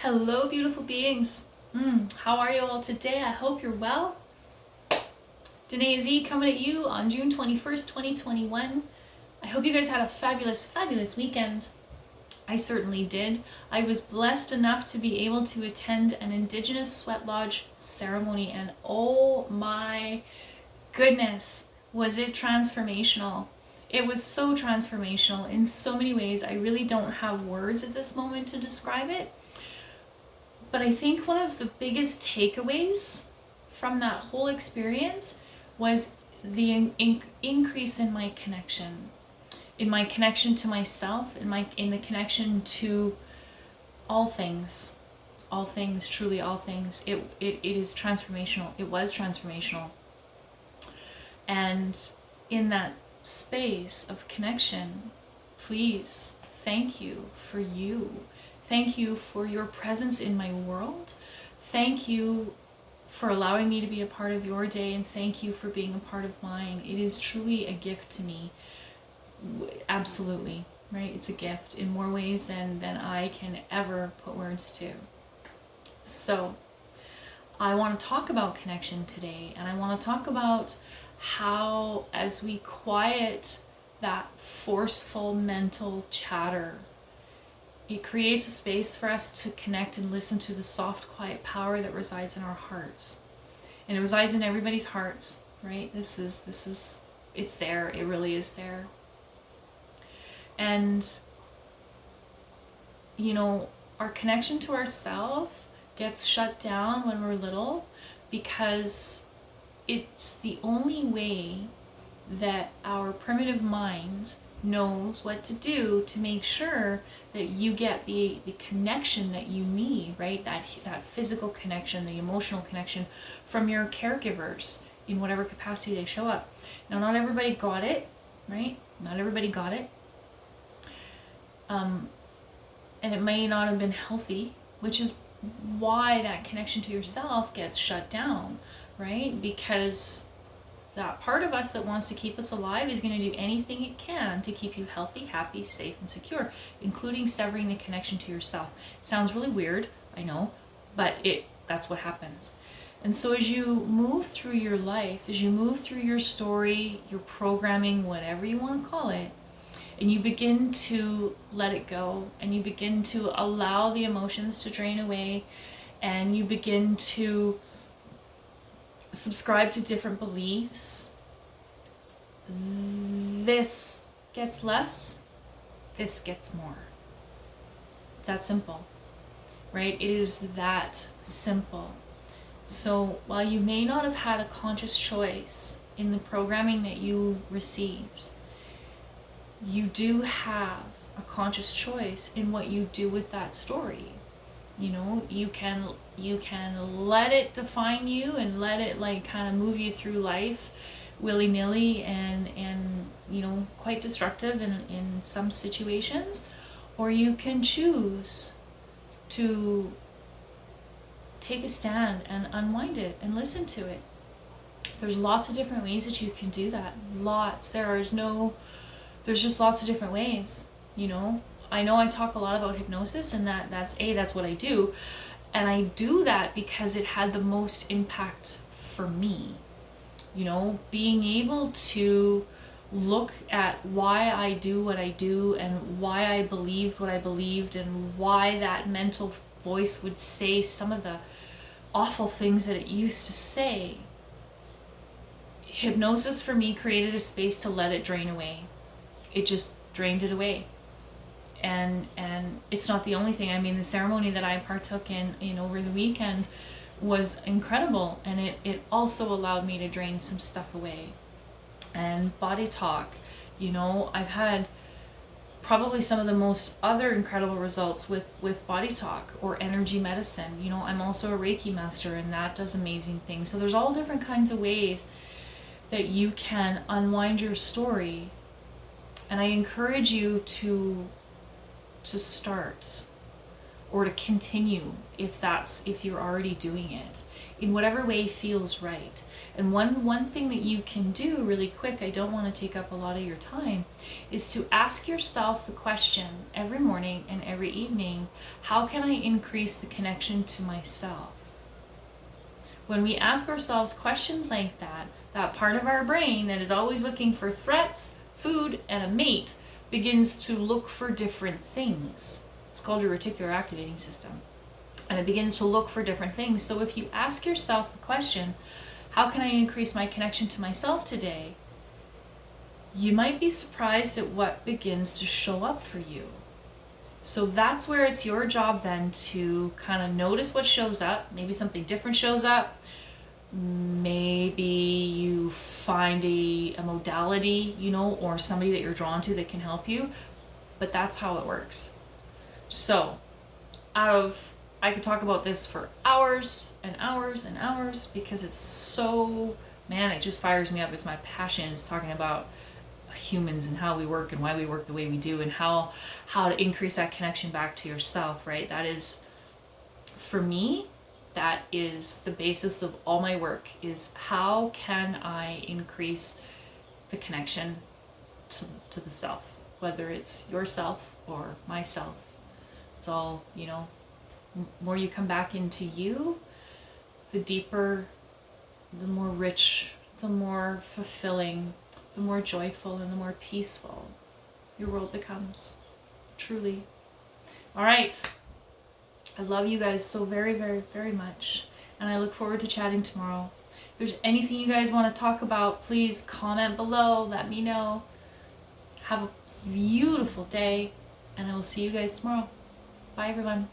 Hello, beautiful beings. How are you all today? I hope you're well. Daneaya Z coming at you on June 21st, 2021. I hope you guys had a fabulous, fabulous weekend. I certainly did. I was blessed enough to be able to attend an Indigenous Sweat Lodge ceremony, and oh my goodness, was it transformational. It was so transformational in so many ways. I really don't have words at this moment to describe it. But I think one of the biggest takeaways from that whole experience was the increase in my connection to myself, in the connection to all things, truly all things. It is transformational. It was transformational. And in that space of connection, please, thank you for you. Thank you for your presence in my world. Thank you for allowing me to be a part of your day, and thank you for being a part of mine. It is truly a gift to me. Absolutely, right? It's a gift in more ways than I can ever put words to. So I want to talk about connection today, and I want to talk about how, as we quiet that forceful mental chatter, it creates a space for us to connect and listen to the soft, quiet power that resides in our hearts. And it resides in everybody's hearts, right? This is, it's there. It really is there. And, our connection to ourselves gets shut down when we're little because it's the only way that our primitive mind knows what to do to make sure that you get the connection that you need, right? That physical connection, the emotional connection from your caregivers in whatever capacity they show up. Now, not everybody got it, right? Not everybody got it. And it may not have been healthy, which is why that connection to yourself gets shut down, right? Because that part of us that wants to keep us alive is going to do anything it can to keep you healthy, happy, safe, and secure, including severing the connection to yourself. It sounds really weird, I know, but that's what happens. And so as you move through your life, as you move through your story, your programming, whatever you want to call it, and you begin to let it go, and you begin to allow the emotions to drain away, and you begin to subscribe to different beliefs, this gets less, this gets more. It's that simple, right? It is that simple. So while you may not have had a conscious choice in the programming that you received, you do have a conscious choice in what you do with that story. You can let it define you and let it kind of move you through life willy-nilly and quite destructive in some situations, or you can choose to take a stand and unwind it and listen to it. There's lots of different ways that you can do that. There's just lots of different ways, I know I talk a lot about hypnosis, and that's what I do. And I do that because it had the most impact for me. Being able to look at why I do what I do and why I believed what I believed and why that mental voice would say some of the awful things that it used to say. Hypnosis for me created a space to let it drain away. It just drained it away. And it's not the only thing. I mean, the ceremony that I partook in over the weekend was incredible, and it also allowed me to drain some stuff away. And body talk, I've had probably some of the most other incredible results with body talk or energy medicine. I'm also a Reiki master, and that does amazing things. So there's all different kinds of ways that you can unwind your story, and I encourage you to start, or to continue if you're already doing it in whatever way feels right. And one thing that you can do really quick, I don't want to take up a lot of your time, is to ask yourself the question every morning and every evening, how can I increase the connection to myself? When we ask ourselves questions like that, that part of our brain that is always looking for threats, food, and a mate begins to look for different things. It's called your reticular activating system. And it begins to look for different things. So if you ask yourself the question, how can I increase my connection to myself today? You might be surprised at what begins to show up for you. So that's where it's your job then to kind of notice what shows up. Maybe something different shows up. Maybe you find a modality, or somebody that you're drawn to that can help you. But that's how it works. So I could talk about this for hours and hours and hours because it's so, it just fires me up. It's my passion, is talking about humans and how we work and why we work the way we do and how to increase that connection back to yourself, right? That is, for me, that is the basis of all my work, is how can I increase the connection to the self, whether it's yourself or myself. It's all, more you come back into you, the deeper, the more rich, the more fulfilling, the more joyful, and the more peaceful your world becomes. Truly. All right. I love you guys so very, very, very much. And I look forward to chatting tomorrow. If there's anything you guys want to talk about, please comment below. Let me know. Have a beautiful day. And I will see you guys tomorrow. Bye, everyone.